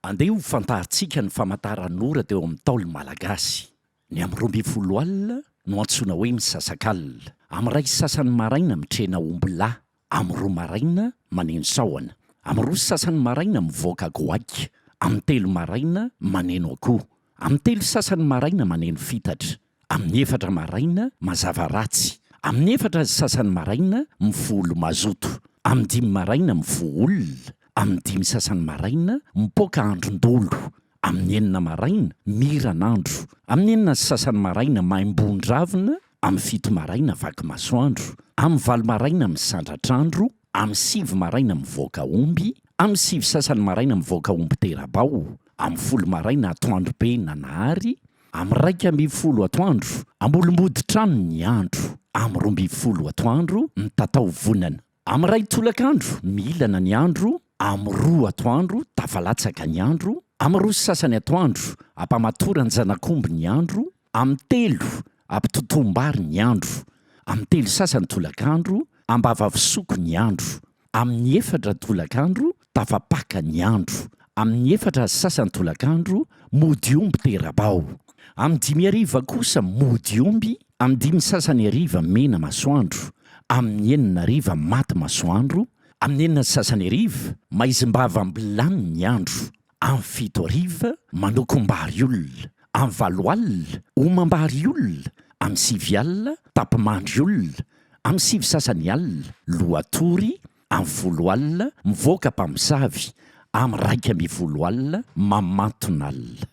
Andeha ho fantaharantsika ny famantaran'ora teo amin'ny Ntaolo Malagasy. Ny amin'ny 12 alina no antsoina hoe misasak'alina. Amin'ny ray sasany maraina mitrena omby lahy, amin'ny 2 maraina maneno sahona, amin'ny 2 sasany maraina mivoaka goaika, amin'ny 3 maraina maneno akoho, amin'ny 3 sasany maraina maneno fitatra, amin'ny 4 maraina mazava ratsy, amin'ny 4 sasany maraina mivolo mazoto, amin'ny 5 maraina mivoha olona, amin'ny 5 sasany maraina mipoaka andron-dolo, amin'ny 9 maraina miran'andro, amin'ny 9 sasany maraina maimbo-ndravina, amin'ny 7 maraina vaky masoandro, amin'ny 9 maraina misandratr'andro, amin'ny 10 maraina mivoaka omby, amin'ny 10 sasany maraina mivoaka omby terabao, amin'ny 10 maraina atoandro be nanahary, amin'ny 1 atoandro ambolombodi-trano ny andro, amin'ny 12 atoandro mitatao vonana, amin'ny 1 tolakandro milana ny andro, amin'ny 2 atoandro tafalatsaka ny andro, amin'ny 2 sasany atoandro ampamatorany zanakomby ny andro, amin'ny 3 ampitotombary ny andro, amin'ny 3 sasany tolakandro ambavavosoko ny andro, amin'ny 4 tolakandro tafapaka ny andro, amin'ny 4 sasany tolakandro mody omby terabao, amin'ny 5 ariva kosa mody omby, amin'ny 5 sasany ariva mena masoandro, amin'ny 9 ariva maty masoandro, amin'ny 9 sasany ariva maizimbava ambilany ny andro, amin'ny 7 ariva manokom-bary olona, amin'ny 8 alina omam-bary olona, amin'ny 7 alina tapimandry olona, amin'ny 7 sasany alina lohatory, amin'ny 10 alina mivoaka mpamosavy, amin'ny 12 alina mamanton'alina.